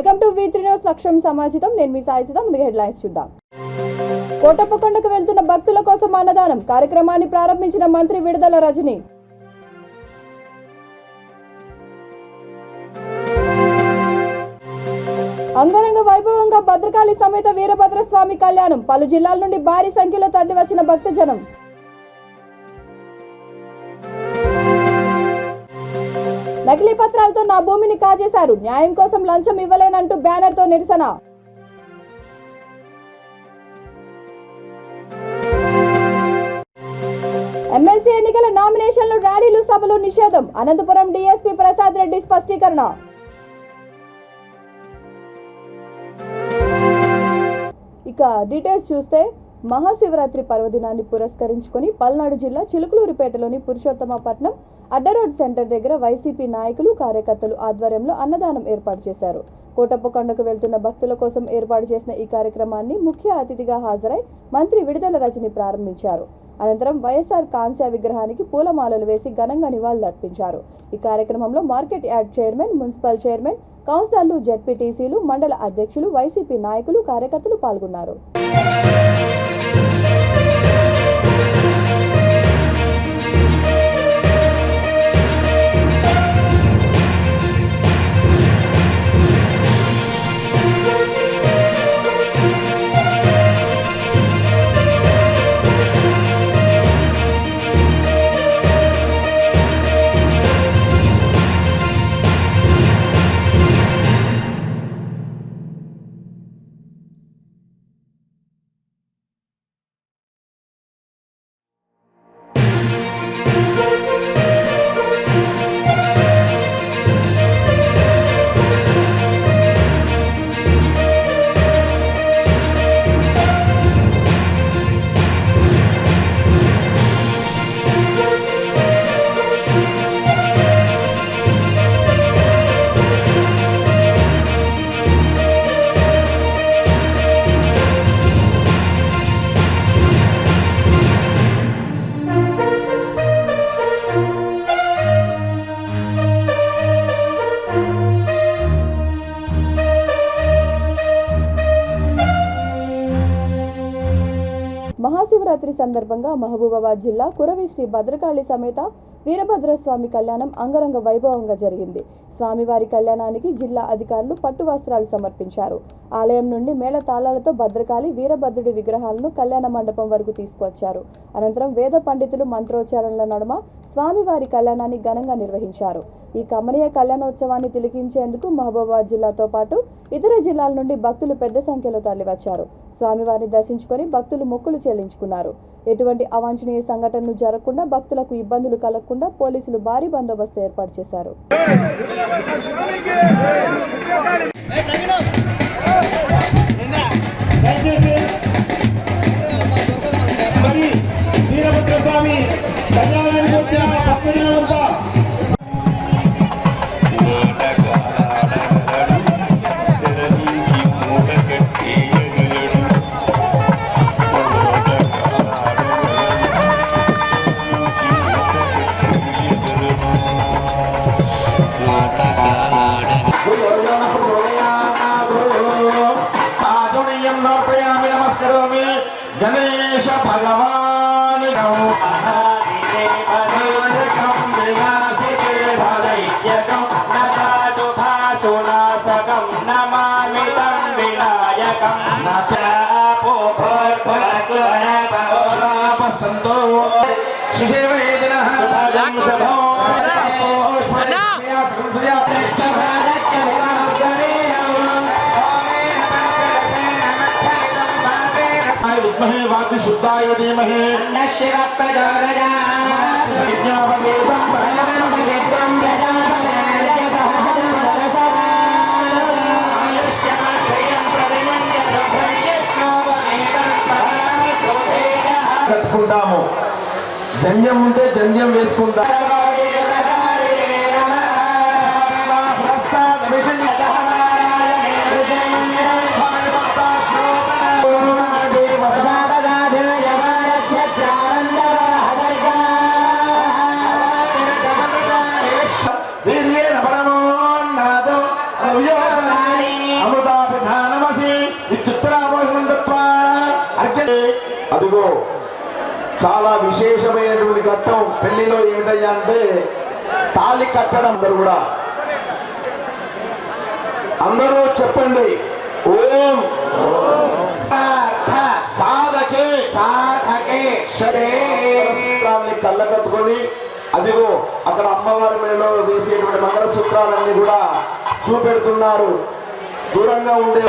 Welcome to V3 news లక్ష్యం సమాజితం. నేను మీ సాయి సుధా. ముందుగా హెడ్లైన్స్ చూద్దాం. కోటప్పకొండకు వెళ్తున్న భక్తుల కోసం అన్నదానం కార్యక్రమాన్ని ప్రారంభించిన మంత్రి విడుదల రజని. అంగరంగ వైభవంగా భద్రకాళి సమేత వీరభద్రస్వామి కళ్యాణం. పలు జిల్లాల నుండి భారీ సంఖ్యలో తరలివచ్చిన భక్తజనం. నకిలీ పత్రాలతో నా భూమిని కాజేశారు, న్యాయం కోసం లంచం ఇవ్వలేనంటూ బ్యానర్తో నిరసన. ఎమ్మెల్సీ ఎన్నికల నామినేషన్లు, ర్యాలీలు, సభలు నిషేధం. అనంతపురం డీఎస్పీ ప్రసాద్ రెడ్డి స్పష్టీకరణ. ఇక డీటెయిల్స్ చూస్తే మహాశివరాత్రి పర్వదినాన్ని పురస్కరించుకొని పల్నాడు జిల్లా చిలుకలూరిపేటలోని పురుషోత్తమపట్నం అడ్డరోడ్ సెంటర్ దగ్గర వైసీపీ నాయకులు, కార్యకర్తలు ఆధ్వర్యంలో అన్నదానం ఏర్పాటు చేశారు. కోటప్పకొండకు వెళ్తున్న భక్తుల కోసం ఏర్పాటు చేసిన ఈ కార్యక్రమాన్ని ముఖ్య అతిథిగా హాజరై మంత్రి విడుదల రజని ప్రారంభించారు. అనంతరం వైఎస్ఆర్ కాంస్య విగ్రహానికి పూలమాలలు వేసి ఘనంగా నివాళులర్పించారు. ఈ కార్యక్రమంలో market yard chairman, municipal chairman, కౌన్సిలర్లు, జెడ్పీటీసీలు, మండల అధ్యక్షులు, వైసీపీ నాయకులు, కార్యకర్తలు పాల్గొన్నారు. మహాశివరాత్రి సందర్భంగా మహబూబాబాద్ జిల్లా కురవి శ్రీ భద్రకాళి సమేత వీరభద్రస్వామి కళ్యాణం అంగరంగ వైభవంగా జరిగింది. స్వామివారి కళ్యాణానికి జిల్లా అధికారులు పట్టు వస్త్రాలు సమర్పించారు. ఆలయం నుండి మేళ తాళాలతో భద్రకాళి, వీరభద్రుడి విగ్రహాలను కళ్యాణ మండపం వరకు తీసుకువచ్చారు. అనంతరం వేద పండితులు మంత్రోచ్చారణల నడుమ స్వామివారి కళ్యాణాన్ని ఘనంగా నిర్వహించారు. ఈ కమనీయ కళ్యాణోత్సవాన్ని తిలకించేందుకు మహబూబాబాద్ జిల్లాతో పాటు ఇతర జిల్లాల నుండి భక్తులు పెద్ద సంఖ్యలో తరలివచ్చారు. స్వామివారిని దర్శించుకొని భక్తులు మొక్కులు చెల్లించుకున్నారు. ఎటువంటి అవాంఛనీయ సంఘటనలు జరగకుండా, భక్తులకు ఇబ్బందులు కలగకుండా పోలీసులు భారీ బందోబస్తు ఏర్పాటు చేశారు. गणेश भगवान नमामि तं विनायकं संतो शिवेदिनः विद्महे वाग्शुद्धाय धीमहि शिव प्रचोदयात् विद्यावदेवं प्रजनन्तं కట్టుకుంటాము. జంధ్యం ఉంటే జంధ్యం వేసుకుంటాం. అదిగో చాలా విశేషమైనటువంటి ఘట్టం పెళ్లిలో ఏమిటయ్యా అంటే తాళి కట్టడం. అందరూ చెప్పండి, ఓం సాధకే సూత్రాన్ని కళ్ళ కట్టుకొని అదిగో అక్కడ అమ్మవారి మెడలో వేసేటువంటి మంగళసూత్రాలన్నీ కూడా చూపెడుతున్నారు. దూరంగా ఉండే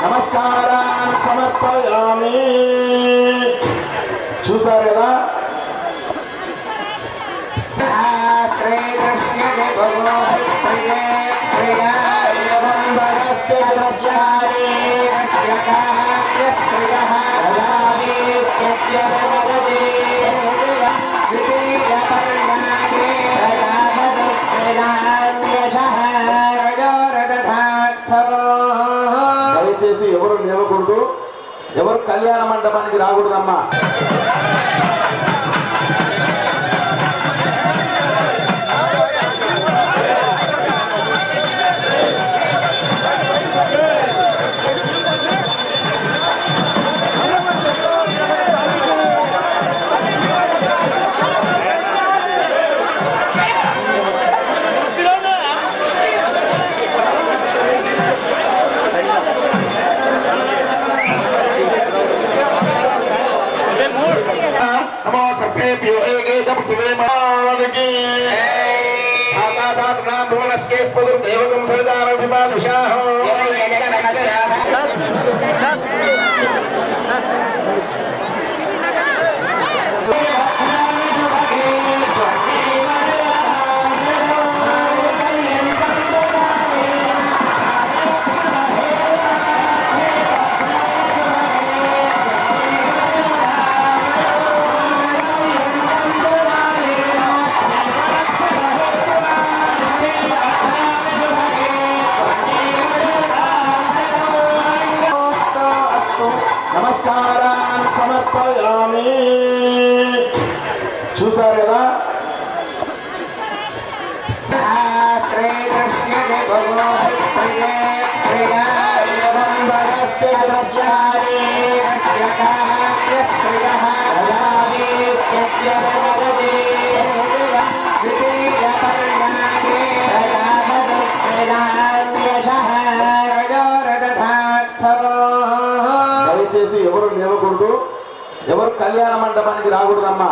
నమస్కారాన్ని సమర్పయామి. చూసారు కదా, దయచేసి ఎవరు లేవకూడదు, ఎవరు కళ్యాణ మండపానికి రాకూడదమ్మా. నమస్కారాన్ని సమర్పయామి. చూసారు కదా, దయచేసి ఎవరు లేవకూడదు, ఎవరు కళ్యాణ మండపానికి రాకూడదమ్మా.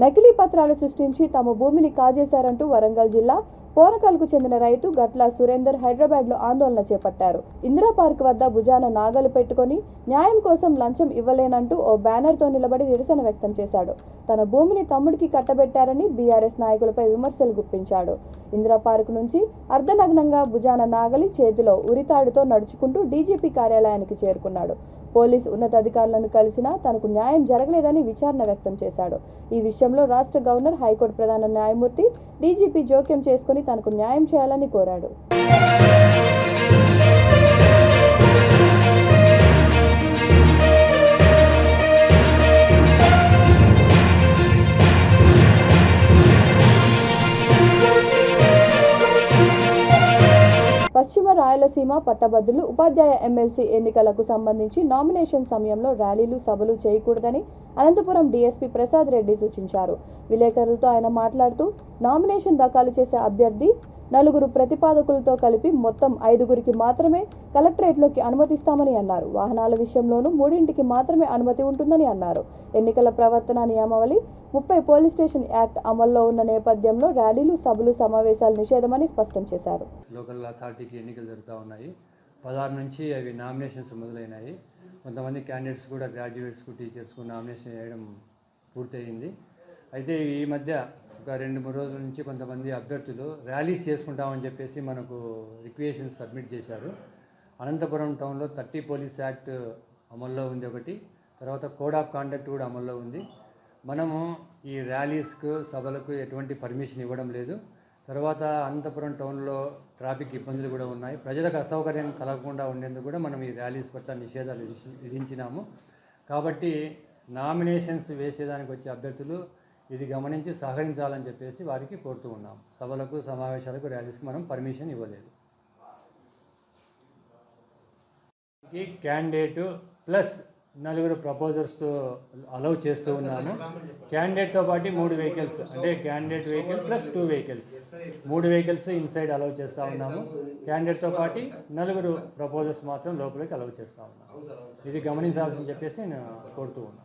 నకిలీ పత్రాలు సృష్టించి తమ భూమిని కాజేశారంటూ వరంగల్ జిల్లా పోనకల్కు చెందిన రైతు గట్ల సురేందర్ హైదరాబాద్లో ఆందోళన చేపట్టారు. ఇందిరా పార్క్ వద్ద భుజాన నాగలు పెట్టుకొని న్యాయం కోసం లంచం ఇవ్వలేనంటూ ఓ బ్యానర్తో నిలబడి నిరసన వ్యక్తం చేశాడు. తన భూమిని తమ్ముడికి కట్టబెట్టారని బీఆర్ఎస్ నాయకులపై విమర్శలు గుప్పించాడు. ఇందిరా పార్క్ నుంచి అర్ధనగ్నంగా భుజాన నాగలి చేతిలో ఉరితాడుతో నడుచుకుంటూ డీజీపీ కార్యాలయానికి చేరుకున్నాడు. పోలీసు ఉన్నతాధికారులను కలిసినా తనకు న్యాయం జరగలేదని విచారణ వ్యక్తం చేశాడు. ఈ విషయంలో రాష్ట్ర గవర్నర్, హైకోర్టు ప్రధాన న్యాయమూర్తి, డీజీపీ జోక్యం చేసుకుని తనకు న్యాయం చేయాలని కోరాడు. రాయలసీమ పట్టభద్రులు ఉపాధ్యాయ ఎమ్మెల్సీ ఎన్నికలకు సంబంధించి నామినేషన్ సమయంలో ర్యాలీలు సభలు చేయకూడదని అనంతపురం డీఎస్పీ ప్రసాద్ రెడ్డి సూచించారు. విలేకరులతో ఆయన మాట్లాడుతూ నామినేషన్ దాఖలు చేసే అభ్యర్థి 4 ప్రతిపాదకులతో కలిపి మొత్తం 5గురికి మాత్రమే కలెక్టరేట్లోకి అనుమతిస్తామని అన్నారు. వాహనాల విషయంలోనూ 3కి మాత్రమే అనుమతి ఉంటుందని అన్నారు. ఎన్నికల ప్రవర్తన నియమావళి 30 పోలీస్ స్టేషన్ యాక్ట్ అమల్లో ఉన్న నేపథ్యంలో ర్యాలీలు సభలు సమావేశాలు నిషేధమని స్పష్టం చేశారు. లోకల్ అథారిటీకి ఎన్నికలు జరుగుతూ ఉన్నాయి. 16 నుంచి అవి నామినేషన్స్ మొదలైనాయి. కొంతమంది క్యాండిడేట్స్ కూడా గ్రాడ్యుయేట్స్కు టీచర్స్కు నామినేషన్ వేయడం పూర్తయింది. అయితే ఈ మధ్య ఒక 2-3 రోజుల నుంచి కొంతమంది అభ్యర్థులు ర్యాలీ చేసుకుంటామని చెప్పేసి మనకు రిక్వెషన్స్ సబ్మిట్ చేశారు. అనంతపురం టౌన్లో 30 పోలీస్ యాక్ట్ అమల్లో ఉంది ఒకటి, తర్వాత కోడ్ ఆఫ్ కాండక్ట్ కూడా అమల్లో ఉంది. మనము ఈ ర్యాలీస్కు సభలకు ఎటువంటి పర్మిషన్ ఇవ్వడం లేదు. తర్వాత అనంతపురం టౌన్లో ట్రాఫిక్ ఇబ్బందులు కూడా ఉన్నాయి. ప్రజలకు అసౌకర్యం కలగకుండా ఉండేందుకు కూడా మనం ఈ ర్యాలీస్ పట్ల నిషేధాలు విధించినాము. కాబట్టి నామినేషన్స్ వేసేదానికి వచ్చే అభ్యర్థులు ఇది గమనించి సహకరించాలని చెప్పేసి వారికి కోరుతూ ఉన్నాం. సభలకు సమావేశాలకు ర్యాలీస్కి మనం పర్మిషన్ ఇవ్వలేదు. క్యాండిడేట్ ప్లస్ 4 ప్రపోజర్స్తో అలౌ చేస్తూ ఉన్నాము. క్యాండిడేట్తో పాటు 3 వెహికల్స్, అంటే candidate vehicle plus 2 vehicles, 3 vehicles inside allow చేస్తూ ఉన్నాము. క్యాండిడేట్తో పాటు 4 ప్రపోజర్స్ మాత్రం లోపలికి అలౌ చేస్తూ ఉన్నాము. ఇది గమనించాల్సింది చెప్పేసి నేను కోరుతూ ఉన్నాను.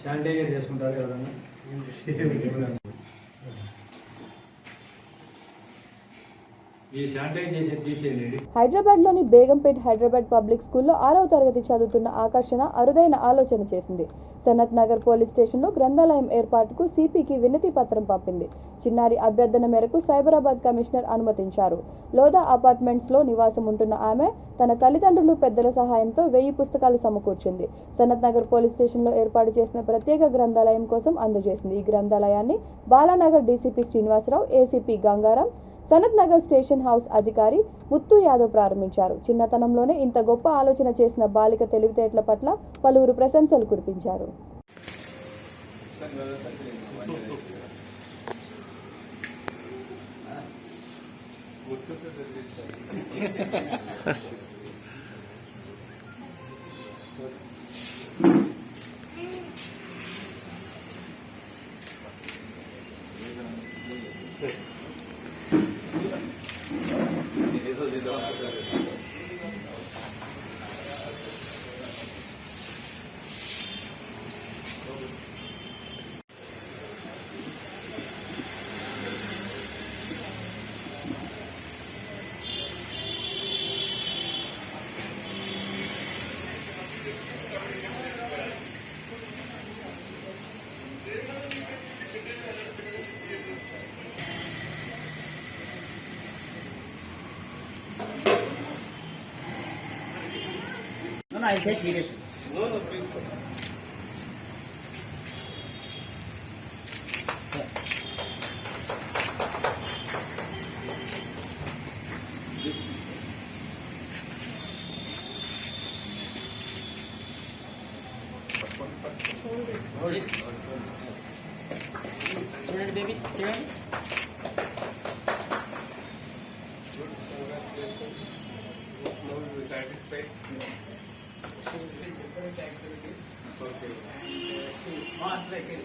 శానిటైజర్ చేసుకుంటారు ఎవరన్నా? హైదరాబాద్లోని బేగంపేట్ హైదరాబాద్ పబ్లిక్ స్కూల్లో 6వ తరగతి చదువుతున్న ఆకర్షణ అరుదైన ఆలోచన చేసింది. సనత్ నగర్ పోలీస్ స్టేషన్లో గ్రంథాలయం ఏర్పాటుకు సిపికి వినతి పత్రం పంపింది. చిన్నారి అభ్యర్థన మేరకు సైబరాబాద్ కమిషనర్ అనుమతించారు. లోదా అపార్ట్మెంట్స్లో నివాసం ఉంటున్న ఆమె తన తల్లిదండ్రులు పెద్దల సహాయంతో 1000 పుస్తకాలు సమకూర్చింది. సనత్ నగర్ పోలీస్ స్టేషన్లో ఏర్పాటు చేసిన ప్రత్యేక గ్రంథాలయం కోసం అందజేసింది. ఈ గ్రంథాలయాన్ని Balanagar DCP Srinivasa Rao, ACP Gangaram, Sanath Nagar station house అధికారి ముత్తు యాదవ్ ప్రారంభించారు. చిన్నతనంలోనే ఇంత గొప్ప ఆలోచన చేసిన బాలిక తెలివితేటల పట్ల పలువురు ప్రశంసలు కురిపించారు. No, I'll take seriously. No, please come. Sir. This. Hold it. Student baby, student. Now you are satisfied. Okay. She is smart like it.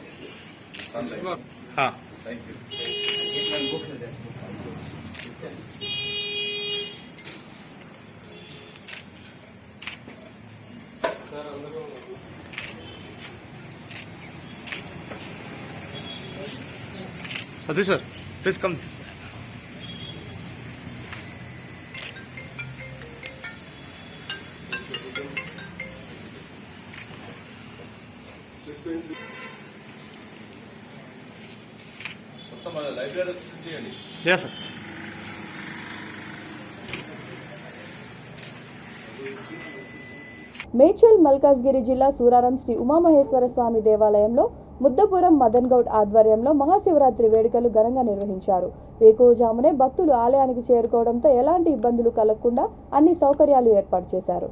हाँ. Thank you. Get one book with that. Sir, अंदर Satish sir, please come. మొత్తం మన library చేయండి. Yes sir. Medchal Malkajgiri జిల్లా సూరారం శ్రీ ఉమామహేశ్వర స్వామి దేవాలయంలో ముద్దపురం మదన్ గౌడ్ ఆధ్వర్యంలో మహాశివరాత్రి వేడుకలు ఘనంగా నిర్వహించారు. వేకువజామునే భక్తులు ఆలయానికి చేరుకోవడంతో ఎలాంటి ఇబ్బందులు కలగకుండా అన్ని సౌకర్యాలు ఏర్పాటు చేశారు.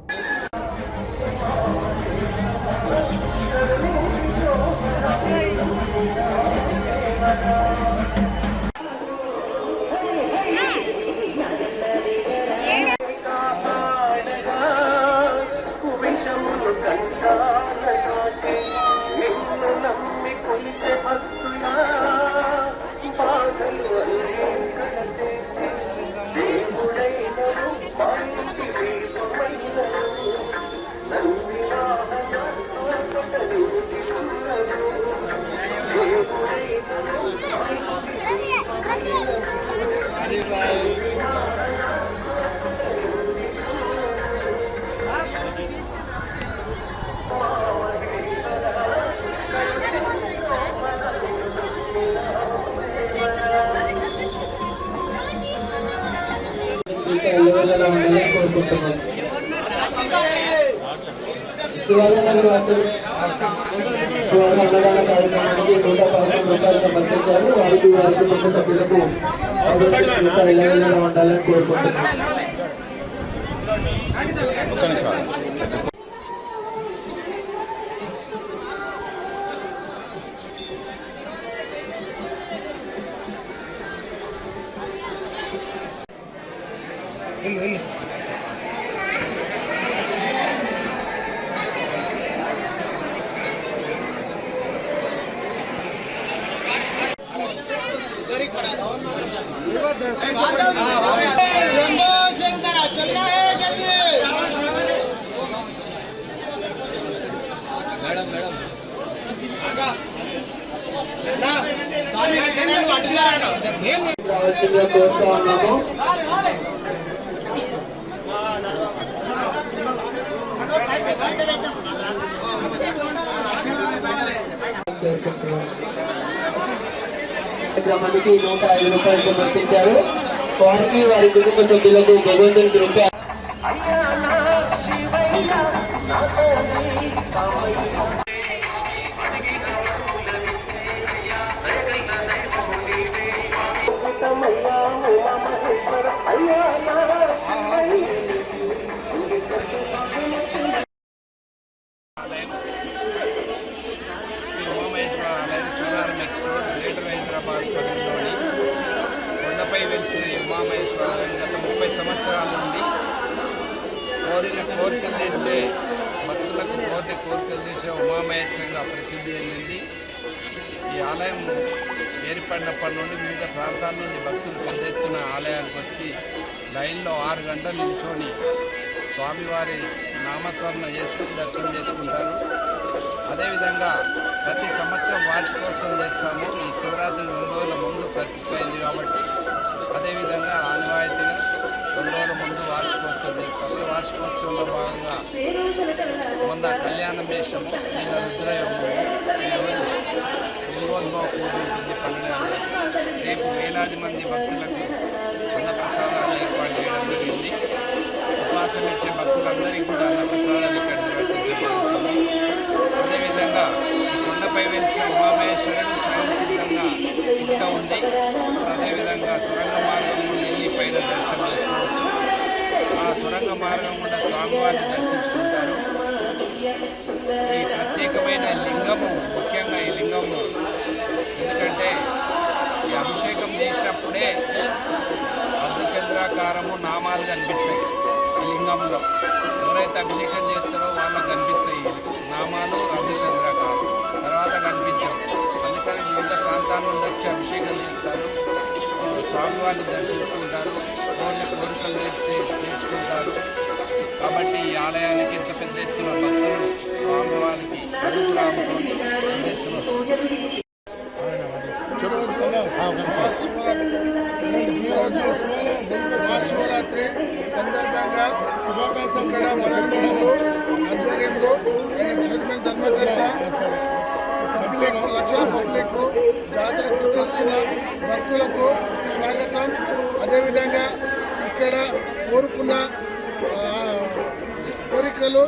శివాజీనగర్ వాసులు అన్నదాన కార్యక్రమానికి 115 రూపాయలు సమర్పించారు. వారికి వారి కుటుంబ సభ్యులకు ఉండాలని కోరుకుంటున్నాను. రావాల్సిందిగా కోరుతా ఉన్నాము. గ్రామానికి 105 రూపాయలు సమర్పించారు. వారికి వారి కుటుంబ సభ్యులకు భగవంతునికి రూపాయలు. గ్రేటర్ హైదరాబాద్ పరిధిలోని కొండపై వెలిసిన ఉమామహేశ్వరాలయం గత 30 సంవత్సరాల నుండి కోరికలు తీర్చే భక్తులకు కోరికలు తీర్చే ఉమామహేశ్వరంగా ప్రసిద్ధి చెందింది. ఈ ఆలయం ఏర్పడినప్పటి నుండి వివిధ ప్రాంతాల నుండి భక్తులు పెద్ద ఎత్తున ఆలయానికి వచ్చి లైన్లో 6 గంటలు నిల్చొని స్వామివారి నామస్మరణ చేస్తూ దర్శనం చేసుకుంటారు. అదేవిధంగా ప్రతి సంవత్సరం వార్షికోత్సవం చేస్తాము. ఈ శివరాత్రి 2 రోజుల ముందు ప్రతిష్ఠ అయింది కాబట్టి అదేవిధంగా ఆనవాయితీగా 2 రోజుల ముందు వార్షికోత్సవం చేస్తాము. ఈ వార్షికోత్సవంలో భాగంగా మొన్న కళ్యాణం చేసాము. నిన్న రుద్రయోగము, ఈరోజు లింగోద్భవ పూర్తి పండుగ. రేపు వేలాది మంది భక్తులకు అన్నప్రసాదాలు ఏర్పాటు చేయడం జరిగింది. ఉపవాసం ఇచ్చే భక్తులందరికీ కూడా అన్నప్రసాదాలు ఇక్కడ నిర్వర్తించబడుతుంది. అదేవిధంగా కొండపై వెలిసిన ఉమామహేశ్వరుడు స్వయంసిద్ధంగా పుట్ట ఉంది. అదేవిధంగా సొరంగ మార్గం నుండి వెళ్ళి పైన దర్శనం చేసుకోవచ్చు. ఆ సొరంగ మార్గం కూడా స్వామివారిని దర్శించుకుంటారు. ఈ ప్రత్యేకమైన లింగము, ముఖ్యంగా ఈ లింగము ఎందుకంటే ఈ అభిషేకం చేసినప్పుడే అర్ధచంద్రాకారము నామాలు కనిపిస్తాయి. ఈ లింగంలో ఎవరైతే అభిషేకం చేస్తారో వాళ్ళకు కనిపిస్తాయి నామాలు, అర్ధచంద్రాకారం. తర్వాత కనిపించవు. అందుకని వివిధ ప్రాంతాల నుండి వచ్చి అభిషేకం చేస్తారు, స్వామివారిని దర్శించుకుంటారు, కోరికలు తీర్చుకుంటారు. కాబట్టి ఈ ఆలయానికి ఇంత పెద్ద ఎత్తున భక్తులు స్వామివారికి అనుగ్రహంతో పెద్ద ఎత్తున ఈరోజు మహాశివరాత్రి సందర్భంగా శుభాకాంక్షలు కూడా మా చెరువులలో ఆధ్వర్యంలో చైర్మన్ ధర్మకర్త లక్షల పబ్లిక్ జాతరకు చేస్తున్న భక్తులకు స్వాగతం. అదేవిధంగా ఇక్కడ కోరుకున్న కోరికలు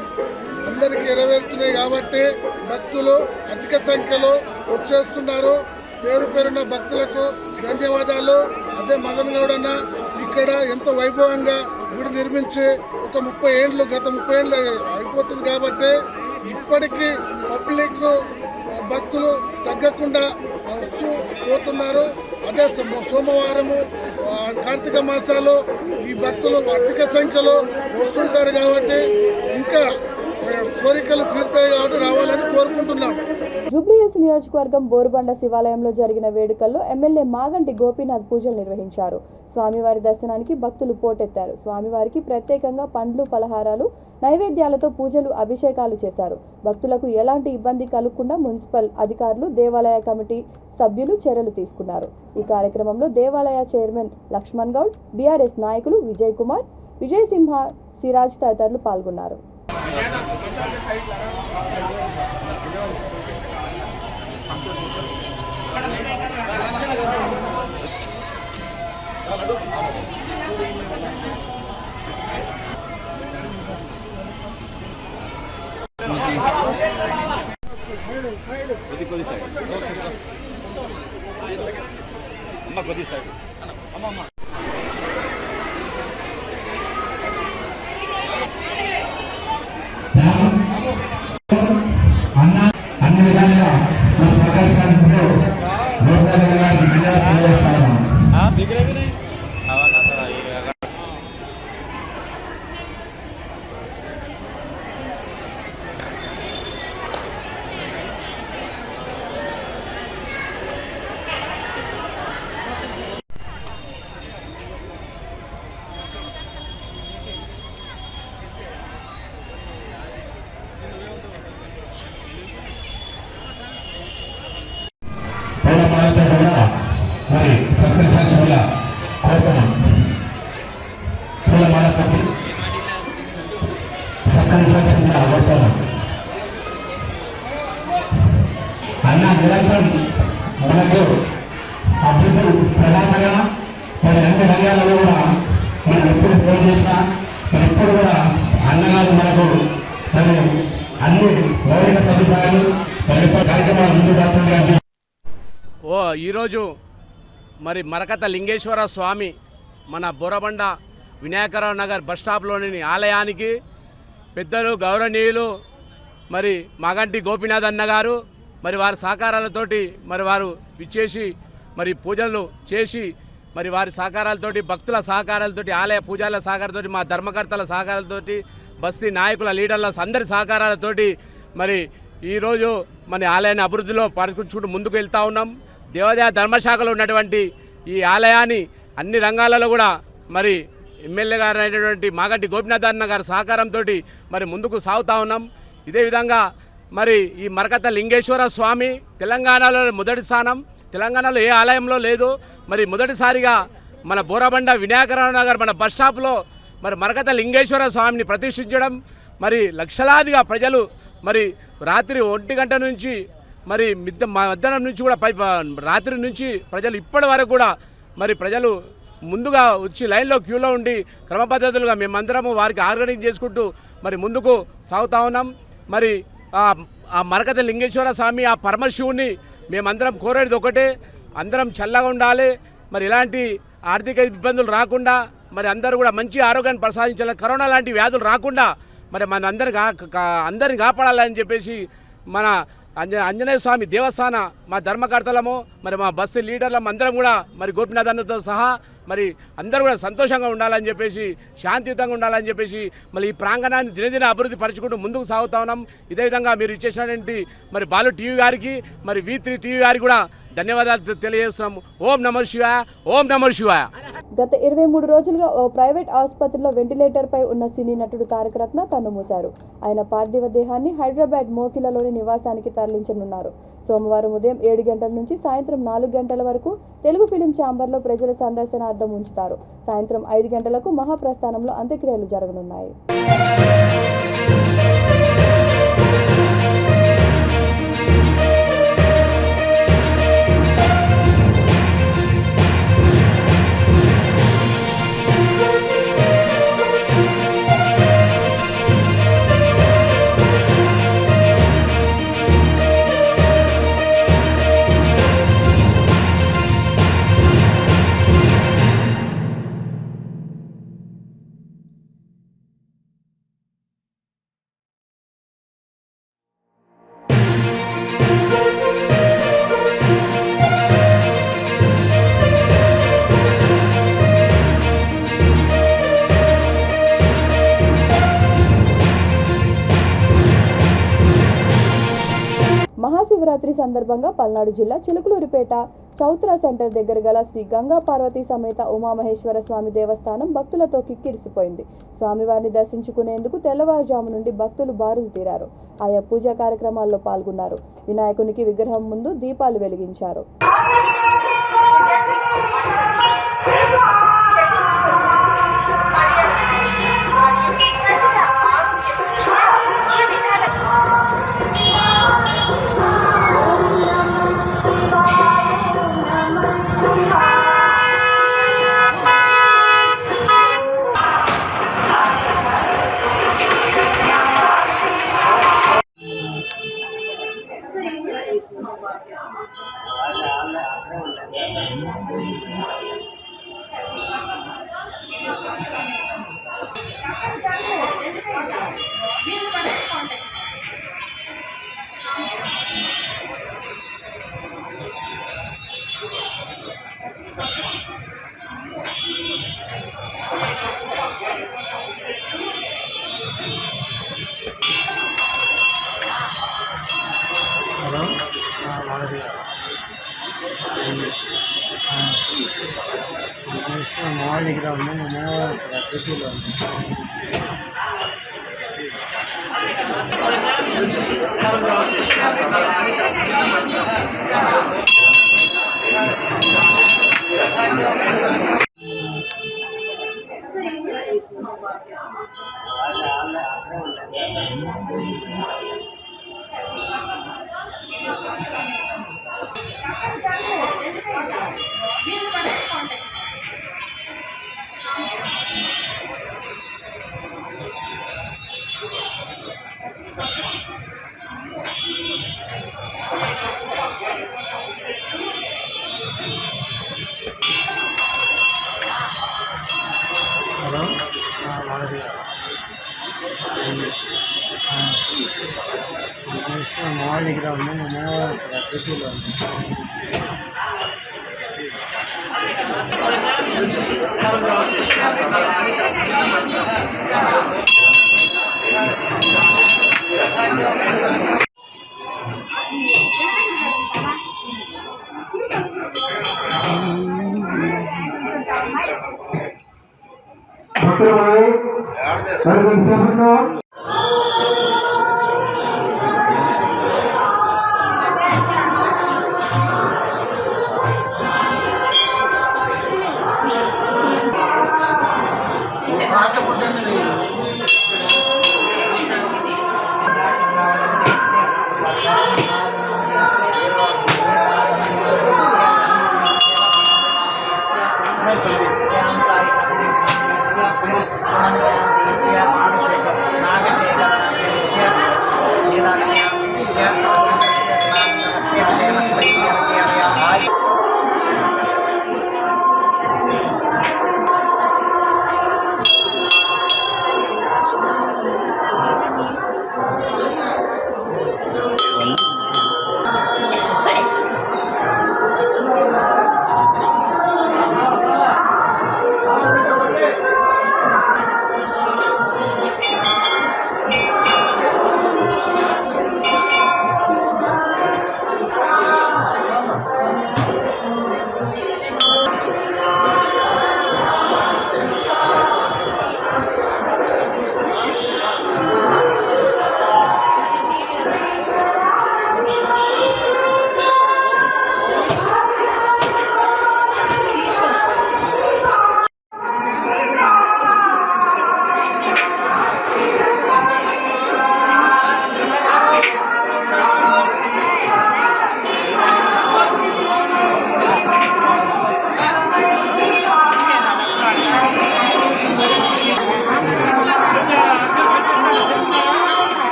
అందరికీ నెరవేరుతున్నాయి కాబట్టి భక్తులు అధిక సంఖ్యలో వచ్చేస్తున్నారు. పేరు పేరున్న భక్తులకు ధన్యవాదాలు. అదే మదన్ గౌడన్న ఇక్కడ ఎంతో వైభవంగా గుడి నిర్మించి ఒక 30 ఏళ్ళు, గత 30 ఏళ్ళు అయిపోతుంది కాబట్టి ఇప్పటికీ పబ్లిక్ భక్తులు తగ్గకుండా వస్తూ పోతున్నారు. అదే సోమవారము కార్తీక మాసాలు ఈ భక్తులు అధిక సంఖ్యలో వస్తుంటారు కాబట్టి ఇంకా కోరికలు తీరుతాయి కాబట్టి రావాలని కోరుకుంటున్నాం. జూబ్లీహిల్స్ నియోజకవర్గం బోరుబండ శివాలయంలో జరిగిన వేడుకల్లో ఎమ్మెల్యే మాగంటి గోపీనాథ్ పూజలు నిర్వహించారు. స్వామివారి దర్శనానికి భక్తులు పోటెత్తారు. స్వామివారికి ప్రత్యేకంగా పండ్లు, ఫలహారాలు, నైవేద్యాలతో పూజలు, అభిషేకాలు చేశారు. భక్తులకు ఎలాంటి ఇబ్బంది కలగకుండా మున్సిపల్ అధికారులు, దేవాలయ కమిటీ సభ్యులు చర్యలు తీసుకున్నారు. ఈ కార్యక్రమంలో దేవాలయ చైర్మన్ లక్ష్మణ్ గౌడ్, బీఆర్ఎస్ నాయకులు విజయ్ కుమార్, విజయ్ సింహ, సిరాజ్ తదితరులు పాల్గొన్నారు. కొద్ది సైడ్ అమ్మ కొద్ది సైడ్ అమ్మ అన్ని విధాలుగా మన సహకరించినందుకు గోపినాథ్ గారికి ధన్యవాదాలు తెలియజేస్తాను. మరి సత్కరించాల్సిన వల్ల కోరుతున్నాం. పూలమాలతోటి సత్కరించాల్సిన కోరుతున్నాం. అన్న నిరంతరం మనకు అభివృద్ధి ప్రధానంగా మరి అన్ని రంగాలలో కూడా మనం ఎప్పుడు ఫోన్ చేసినా మరి ఎప్పుడు కూడా అన్నగారు మనకు మరి అన్ని మౌలిక సదుపాయాలు మరి కార్యక్రమాలు ముందుకు వస్తుంది. ఈరోజు మరి మరకత లింగేశ్వర స్వామి మన బోరబండ వినాయకరావు నగర్ బస్టాప్లోని ఆలయానికి పెద్దలు, గౌరవనీయులు మరి మాగంటి గోపీనాథ్ అన్న గారు మరి వారి సహకారాలతోటి మరి వారు విచ్చేసి మరి పూజలు చేసి మరి వారి సహకారాలతోటి, భక్తుల సహకారాలతోటి, ఆలయ పూజల సహకారాలతోటి, మా ధర్మకర్తల సహకారాలతోటి, బస్తీ నాయకుల, లీడర్ల అందరి సహకారాలతోటి మరి ఈరోజు మన ఆలయాన్ని అభివృద్ధిలో పరికుంచుకుంటూ ముందుకు వెళ్తూ ఉన్నాం. దేవాదాయ ధర్మశాఖలో ఉన్నటువంటి ఈ ఆలయాన్ని అన్ని రంగాలలో కూడా మరి ఎమ్మెల్యే గారు అయినటువంటి మాగంటి గోపీనాథ్ అన్న గారి సహకారంతో మరి ముందుకు సాగుతూ ఉన్నాం. ఇదే విధంగా మరి ఈ మరకత లింగేశ్వర స్వామి తెలంగాణలో మొదటి స్థానం, తెలంగాణలో ఏ ఆలయంలో లేదు. మరి మొదటిసారిగా మన బోరబండ వినాయకరావు నగర్ మన బస్ స్టాప్లో మరి మరకత లింగేశ్వర స్వామిని ప్రతిష్ఠించడం, మరి లక్షలాదిగా ప్రజలు మరి రాత్రి 1 గంట నుంచి మరి మధ్యాహ్నం నుంచి కూడా రాత్రి నుంచి ప్రజలు ఇప్పటి వరకు కూడా మరి ప్రజలు ముందుగా వచ్చి లైన్లో క్యూలో ఉండి క్రమపద్ధతులుగా మేమందరము వారికి ఆర్గనైజ్ చేసుకుంటూ మరి ముందుకు సాగుతూ ఉన్నాం. మరి ఆ మరకత లింగేశ్వర స్వామి, ఆ పరమశివుని మేమందరం కోరేది ఒకటే, అందరం చల్లగా ఉండాలి. మరి ఇలాంటి ఆర్థిక ఇబ్బందులు రాకుండా మరి అందరూ కూడా మంచి ఆరోగ్యాన్ని ప్రసాదించాలి. కరోనా లాంటి వ్యాధులు రాకుండా మరి మన అందరిని కాపాడాలని చెప్పేసి మన ఆంజనేయ స్వామి దేవస్థాన మా ధర్మకర్తలము మరి మా బస్తీ లీడర్లము అందరం కూడా మరి గోపీనాథ్ అన్నతో సహా మరి అందరూ కూడా సంతోషంగా ఉండాలని చెప్పేసి, శాంతియుతంగా ఉండాలని చెప్పేసి మరి ఈ ప్రాంగణాన్ని దినదిన అభివృద్ధి పరచుకుంటూ ముందుకు సాగుతా ఉన్నాం. ఇదే విధంగా మీరు ఇచ్చేసినటువంటి మరి బాలు టీవీ గారికి, మరి V3 టీవీ గారికి కూడా ధన్యవాదాలు తెలియజేస్తున్నాము. ఓం నమో శివాయ, ఓం నమో శివాయ. గత 23 రోజులుగా ఓ ప్రైవేట్ ఆసుపత్రిలో వెంటిలేటర్పై ఉన్న సినీ నటుడు తారక రత్న కన్నుమూశారు. ఆయన పార్థివ దేహాన్ని హైదరాబాద్ మోకిలలోని నివాసానికి తరలించనున్నారు. సోమవారం ఉదయం 7 గంటల నుంచి సాయంత్రం 4 గంటల వరకు తెలుగు ఫిలిం ఛాంబర్లో ప్రజల సందర్శనార్థం ఉంచుతారు. సాయంత్రం 5 గంటలకు మహాప్రస్థానంలో అంత్యక్రియలు జరగనున్నాయి. సందర్భంగా పల్నాడు జిల్లా చిలుకలూరిపేట చౌత్రా సెంటర్ దగ్గర గల శ్రీ గంగా పార్వతీ సమేత ఉమామహేశ్వర స్వామి దేవస్థానం భక్తులతో కిక్కిరిసిపోయింది. స్వామివారిని దర్శించుకునేందుకు తెల్లవారుజాము నుండి భక్తులు బారులు తీరారు. ఆయా పూజా కార్యక్రమాల్లో పాల్గొన్నారు. వినాయకునికి విగ్రహం ముందు దీపాలు వెలిగించారు. నాగ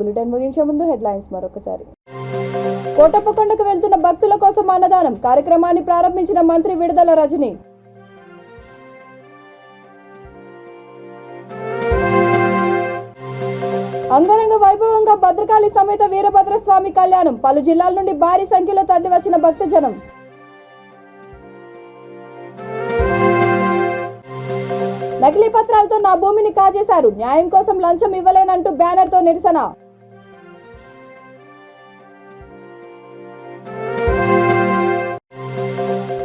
బులెటిన్ ముగించే ముందు హెడ్లైన్స్ మరొకసారి. కోటప్పకొండకు వెళ్తున్న భక్తుల కోసం అన్నదానం కార్యక్రమాన్ని ప్రారంభించిన మంత్రి విడుదల రజని. అంగరంగ వైభవంగా భద్రకాళి సమేత వీరభద్రస్వామి కళ్యాణం పలు జిల్లాల నుండి భారీ సంఖ్యలో తరలివచ్చిన భక్తజనం. నకిలీ పత్రాలతో నా భూమిని కాజేశారు, న్యాయం కోసం లంచం ఇవ్వలేనంటూ బ్యానర్తో నిరసన.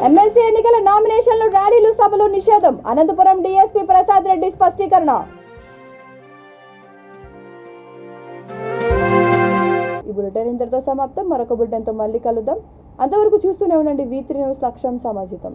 ఎమ్మెల్సీ ఎన్నికల నామినేషన్లు, ర్యాలీలు, సభలు నిషేధం అనంతపురం డీఎస్పీ ప్రసాద్ రెడ్డి స్పష్టీకరణ. ఈ బులెటిన్ ఇంతటితో సమాప్తం. మరొక బులెటిన్తో మళ్ళీ కలుద్దాం. అంతవరకు చూస్తూనే ఉండండి V3 న్యూస్, లక్ష్యం సమాజితం.